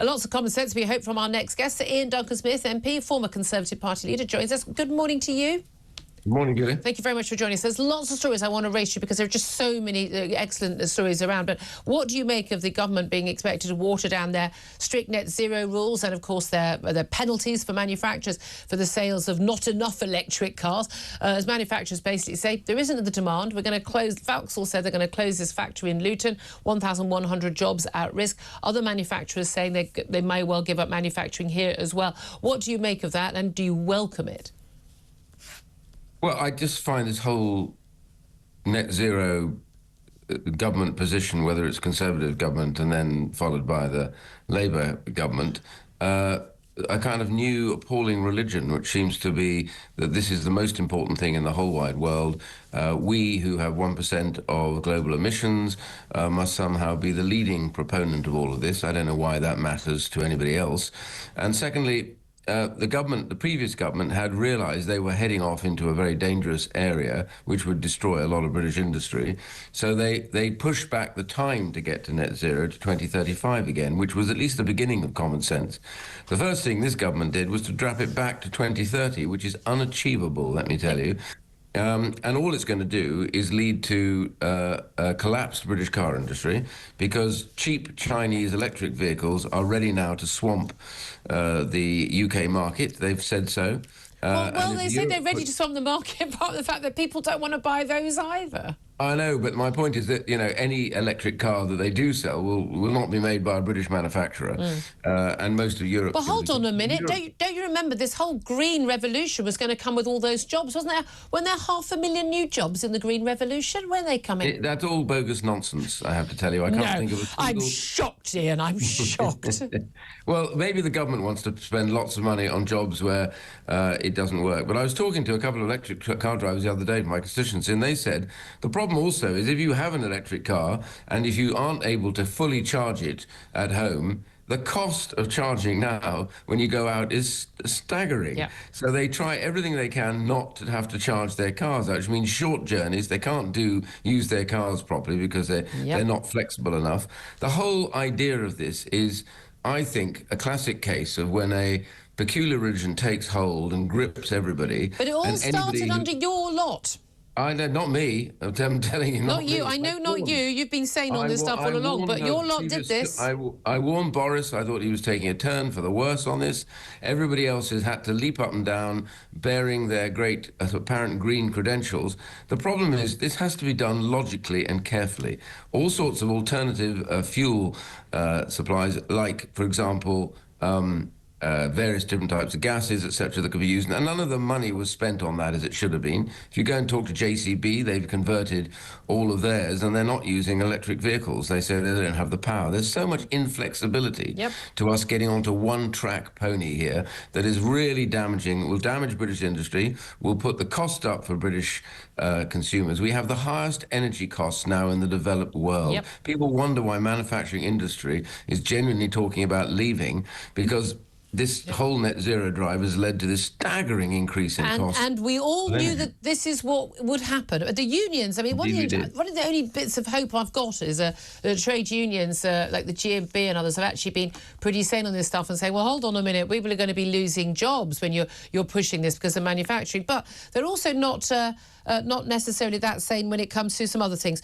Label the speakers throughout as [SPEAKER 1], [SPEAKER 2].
[SPEAKER 1] Lots of common sense, we hope, from our next guest. Sir Iain Duncan Smith, MP, former Conservative Party leader, joins us. Good morning to you.
[SPEAKER 2] Good morning, Gilly.
[SPEAKER 1] Thank you very much for joining us. There's lots of stories I want to race you because there are just so many excellent stories around. But what do you make of the government being expected to water down their strict net zero rules and, of course, their penalties for manufacturers for the sales of not enough electric cars? As manufacturers basically say, there isn't the demand. We're going to close. Vauxhall said they're going to close this factory in Luton, 1,100 jobs at risk. Other manufacturers saying they may well give up manufacturing here as well. What do you make of that, and do you welcome it?
[SPEAKER 2] Well, I just find this whole net zero government position, whether it's Conservative government and then followed by the Labour government, a kind of new appalling religion, which seems to be that this is the most important thing in the whole wide world. We, who have 1% of global emissions, must somehow be the leading proponent of all of this. I don't know why that matters to anybody else. And secondly, the previous government had realised they were heading off into a very dangerous area, which would destroy a lot of British industry. So they pushed back the time to get to net zero to 2035 again, which was at least the beginning of common sense. The first thing this government did was to drop it back to 2030, which is unachievable, let me tell you. And all it's going to do is lead to a collapsed British car industry, because cheap Chinese electric vehicles are ready now to swamp the UK market. They've said so.
[SPEAKER 1] Well, they say they're ready to swamp the market, apart from the fact that people don't want to buy those either.
[SPEAKER 2] I know, but my point is that, you know, any electric car that they do sell will not be made by a British manufacturer, and most of Europe...
[SPEAKER 1] But hold on a minute, don't you remember this whole green revolution was going to come with all those jobs, wasn't there? Weren't there 500,000 new jobs in the green revolution? Where are they coming?
[SPEAKER 2] That's all bogus nonsense, I have to tell you. I can't think of a single...
[SPEAKER 1] I'm shocked, Ian, I'm shocked.
[SPEAKER 2] Well, maybe the government wants to spend lots of money on jobs where it doesn't work. But I was talking to a couple of electric car drivers the other day from my constituency, and they said the problem also is if you have an electric car and if you aren't able to fully charge it at home, the cost of charging now when you go out is staggering.
[SPEAKER 1] Yeah.
[SPEAKER 2] So they try everything they can not to have to charge their cars out, which means short journeys. They can't use their cars properly because they're not flexible enough. The whole idea of this is, I think, a classic case of when a peculiar religion takes hold and grips everybody.
[SPEAKER 1] But it all started under your lot.
[SPEAKER 2] I know, not me. I'm telling you,
[SPEAKER 1] not you. I know, not you. You've been saying all this stuff all along, but your lot did this.
[SPEAKER 2] I warned Boris. I thought he was taking a turn for the worse on this. Everybody else has had to leap up and down, bearing their great apparent green credentials. The problem is this has to be done logically and carefully. All sorts of alternative fuel supplies, like, for example, various different types of gases, etc., that could be used, and none of the money was spent on that as it should have been. If you go and talk to JCB, they've converted all of theirs, and they're not using electric vehicles. They say they don't have the power. There's so much inflexibility to us getting onto one-track pony here that is really damaging. It will damage British industry, will put the cost up for British consumers. We have the highest energy costs now in the developed world. People wonder why manufacturing industry is genuinely talking about leaving, because this whole net zero drive has led to this staggering increase in costs.
[SPEAKER 1] And we all knew that this is what would happen. The unions, I mean, one of the only bits of hope I've got is the trade unions, like the GMB and others, have actually been pretty sane on this stuff and say, well, hold on a minute, people are going to be losing jobs when you're pushing this because of manufacturing. But they're also not necessarily that sane when it comes to some other things.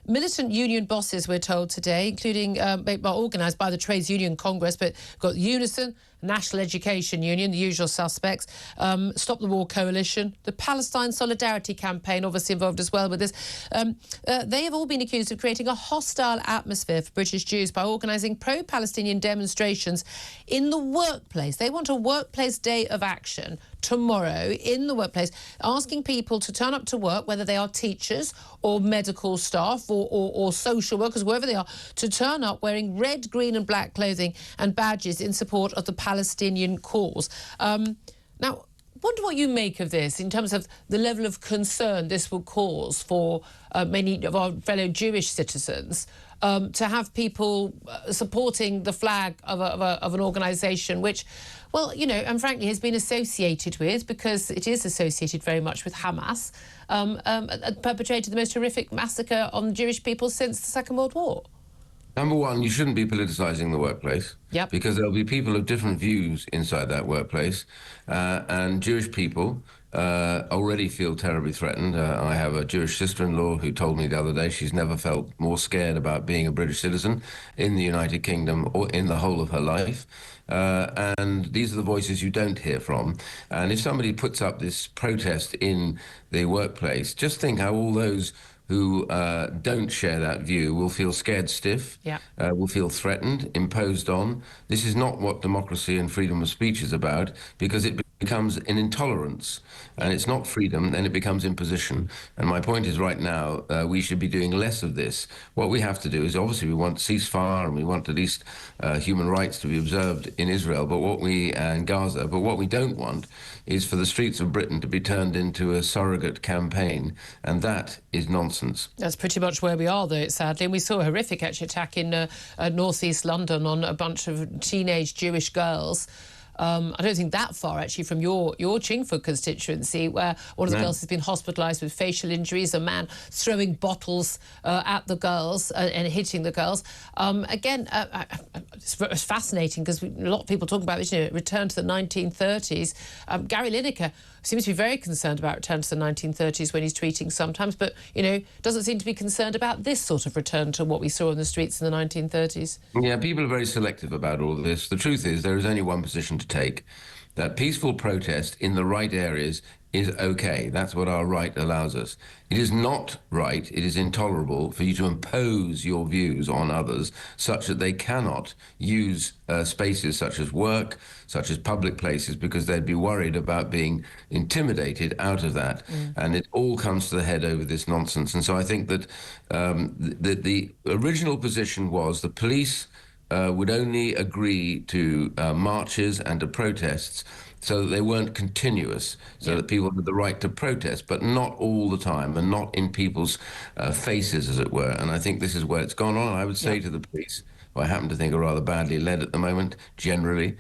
[SPEAKER 1] Militant union bosses, we're told today, including organised by the Trades Union Congress, but got Unison, National Education Union, the usual suspects, Stop the War Coalition, the Palestine Solidarity Campaign, obviously involved as well with this. They have all been accused of creating a hostile atmosphere for British Jews by organising pro-Palestinian demonstrations in the workplace. They want a workplace day of action tomorrow in the workplace, asking people to turn up to work, whether they are teachers or medical staff or social workers, wherever they are, to turn up wearing red, green and black clothing and badges in support of the Palestinian cause. Now, wonder what you make of this in terms of the level of concern this will cause for many of our fellow Jewish citizens, to have people supporting the flag of an organisation which, well, you know, and frankly has been associated with, because it is associated very much with Hamas, perpetrated the most horrific massacre on Jewish people since the Second World War.
[SPEAKER 2] Number one, you shouldn't be politicizing the workplace.
[SPEAKER 1] Yep.
[SPEAKER 2] Because there'll be people of different views inside that workplace. And Jewish people already feel terribly threatened. I have a Jewish sister-in-law who told me the other day she's never felt more scared about being a British citizen in the United Kingdom or in the whole of her life. And these are the voices you don't hear from. And if somebody puts up this protest in the workplace, just think how all those who don't share that view will feel scared stiff,
[SPEAKER 1] Yeah.
[SPEAKER 2] will feel threatened, imposed on. This is not what democracy and freedom of speech is about, because it becomes an intolerance, and it's not freedom, then it becomes imposition. And my point is, right now, we should be doing less of this. What we have to do is, obviously, we want ceasefire, and we want at least human rights to be observed in Israel, and Gaza. But what we don't want is for the streets of Britain to be turned into a surrogate campaign, and that is nonsense.
[SPEAKER 1] That's pretty much where we are, though, sadly. And we saw a horrific actually attack in northeast London on a bunch of teenage Jewish girls. I don't think that far, actually, from your Chingford constituency, where one of the girls has been hospitalised with facial injuries, a man throwing bottles at the girls and hitting the girls. Again, it's fascinating because a lot of people talk about this, return to the 1930s. Gary Lineker seems to be very concerned about return to the 1930s when he's tweeting sometimes, but, doesn't seem to be concerned about this sort of return to what we saw in the streets in the 1930s.
[SPEAKER 2] Yeah, people are very selective about all of this. The truth is there is only one position to take, that peaceful protest in the right areas is okay. That's what our right allows us. It is not right, it is intolerable for you to impose your views on others such that they cannot use spaces such as work, such as public places, because they'd be worried about being intimidated out of that. And it all comes to the head over this nonsense. And so I think that the original position was the police would only agree to marches and to protests so that they weren't continuous, so that people had the right to protest, but not all the time and not in people's faces, as it were. And I think this is where it's gone on. I would say to the police, who I happen to think are rather badly led at the moment, generally,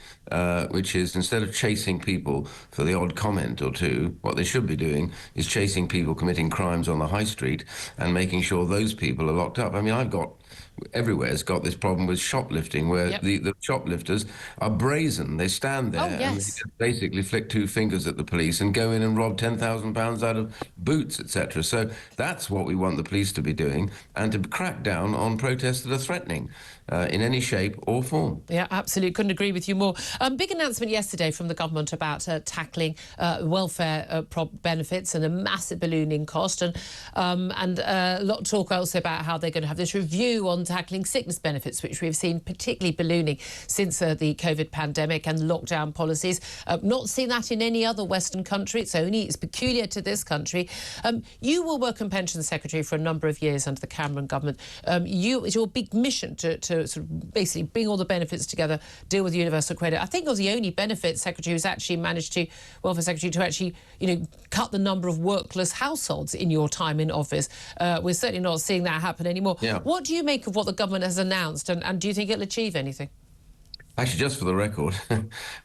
[SPEAKER 2] which is instead of chasing people for the odd comment or two, what they should be doing is chasing people committing crimes on the high street and making sure those people are locked up. I mean, everywhere's got this problem with shoplifting, where the shoplifters are brazen. They stand there and they just basically flick two fingers at the police and go in and rob £10,000 out of boots, etc. So that's what we want the police to be doing, and to crack down on protests that are threatening in any shape or form.
[SPEAKER 1] Yeah, absolutely. Couldn't agree with you more. Big announcement yesterday from the government about tackling welfare benefits and a massive ballooning cost, and a lot of talk also about how they're going to have this review on tackling sickness benefits, which we've seen particularly ballooning since the COVID pandemic and lockdown policies. Not seen that in any other Western country. It's peculiar to this country. You were Work and Pensions Secretary for a number of years under the Cameron government. It's your big mission to sort of basically bring all the benefits together, deal with universal credit. I think you're the only benefits secretary who's actually managed to, welfare secretary, to actually, cut the number of workless households in your time in office. We're certainly not seeing that happen anymore.
[SPEAKER 2] Yeah.
[SPEAKER 1] What do you make of what the government has announced, and do you think it'll achieve anything?
[SPEAKER 2] Actually, just for the record,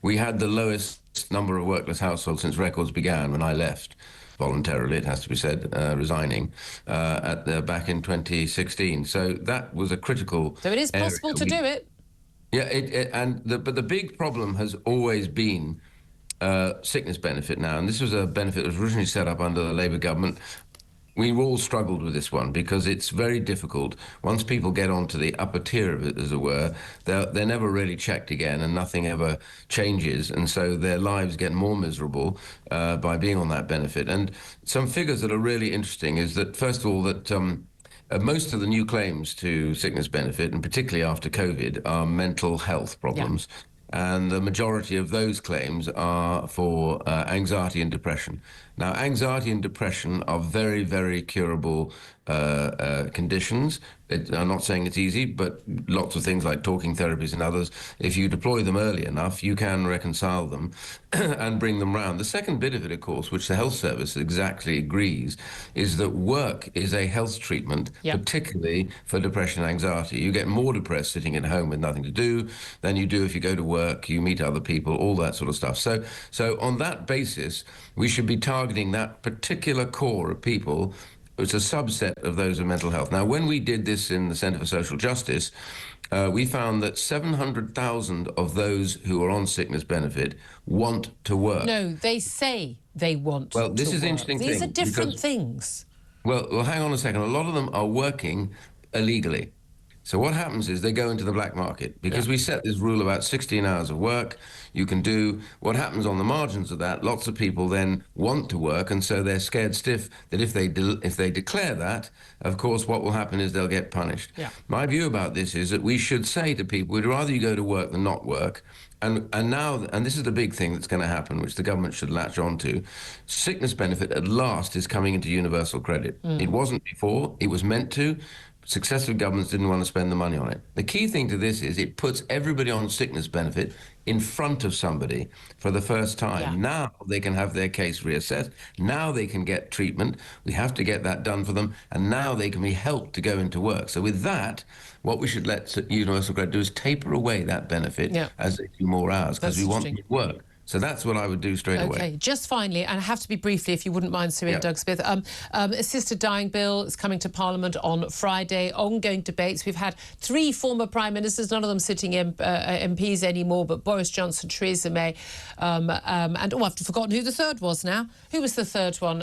[SPEAKER 2] we had the lowest number of workless households since records began when I left. Voluntarily, it has to be said, resigning back in 2016. So that was a critical.
[SPEAKER 1] So it is possible to do it.
[SPEAKER 2] Yeah, but the big problem has always been sickness benefit now, and this was a benefit that was originally set up under the Labour government. We've all struggled with this one because it's very difficult. Once people get onto the upper tier of it, as it were, they're never really checked again, and nothing ever changes, and so their lives get more miserable by being on that benefit. And some figures that are really interesting is that, first of all, that most of the new claims to sickness benefit, and particularly after COVID, are mental health problems. Yeah. And the majority of those claims are for anxiety and depression. Now, anxiety and depression are very, very curable conditions. I'm not saying it's easy, but lots of things like talking therapies and others, if you deploy them early enough, you can reconcile them and bring them round. The second bit of it, of course, which the health service exactly agrees, is that work is a health treatment, particularly for depression and anxiety. You get more depressed sitting at home with nothing to do than you do if you go to work, you meet other people, all that sort of stuff. So on that basis, we should be targeting that particular core of people it's a subset of those with mental health. Now, when we did this in the Centre for Social Justice, we found that 700,000 of those who are on sickness benefit want to work.
[SPEAKER 1] No, they say they want to work.
[SPEAKER 2] Well, this is an interesting thing.
[SPEAKER 1] These are different things.
[SPEAKER 2] Well, hang on a second. A lot of them are working illegally. So what happens is they go into the black market because we set this rule about 16 hours of work you can do. What happens on the margins of that, lots of people then want to work, and so they're scared stiff that if they declare that, of course, what will happen is they'll get punished.
[SPEAKER 1] Yeah.
[SPEAKER 2] My view about this is that we should say to people, we'd rather you go to work than not work. And now, and this is the big thing that's going to happen, which the government should latch on to, sickness benefit at last is coming into universal credit. It wasn't before, it was meant to. Successive governments didn't want to spend the money on it. The key thing to this is it puts everybody on sickness benefit in front of somebody for the first time.
[SPEAKER 1] Yeah.
[SPEAKER 2] Now they can have their case reassessed. Now they can get treatment. We have to get that done for them. And now they can be helped to go into work. So with that, what we should let universal credit do is taper away that benefit as they do more hours, because we want them to work. So that's what I would do straight away.
[SPEAKER 1] Okay, just finally, and I have to be briefly, if you wouldn't mind, Sir Iain Duncan Smith, assisted dying bill is coming to Parliament on Friday. Ongoing debates. We've had 3 former Prime Ministers, none of them sitting MPs anymore, but Boris Johnson, Theresa May, and, I've forgotten who the third was now. Who was the third one?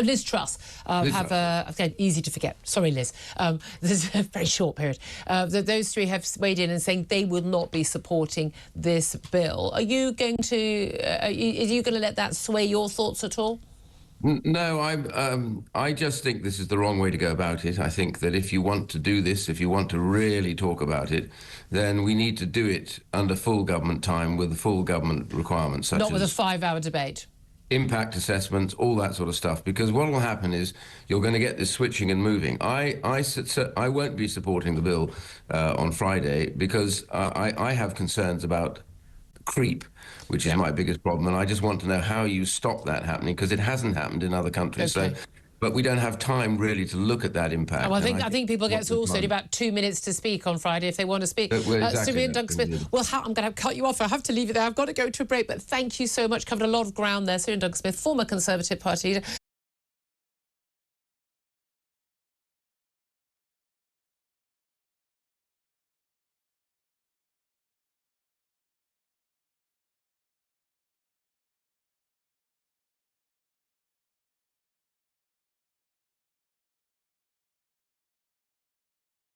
[SPEAKER 1] Liz Truss. Again, easy to forget. Sorry, Liz. This is a very short period. Those 3 have weighed in and saying they will not be supporting this bill. Are you going to let that sway your thoughts at all?
[SPEAKER 2] No, I just think this is the wrong way to go about it. I think that if you want to do this, if you want to really talk about it, then we need to do it under full government time with the full government requirements. Such
[SPEAKER 1] Not with a
[SPEAKER 2] as
[SPEAKER 1] 5-hour debate.
[SPEAKER 2] Impact assessments, all that sort of stuff, because what will happen is you're going to get this switching and moving. I won't be supporting the bill on Friday because I have concerns about creep, which is my biggest problem, and I just want to know how you stop that happening, because it hasn't happened in other countries.
[SPEAKER 1] Okay.
[SPEAKER 2] So, but we don't have time really to look at that impact.
[SPEAKER 1] Well, I think people get also about 2 minutes to speak on Friday if they want to speak.
[SPEAKER 2] Exactly.
[SPEAKER 1] Sir Iain Duncan Smith, well, I'm going to cut you off. I have to leave it there. I've got to go to a break, but thank you so much. Covered a lot of ground there. Sir Iain Duncan Smith, former Conservative Party leader.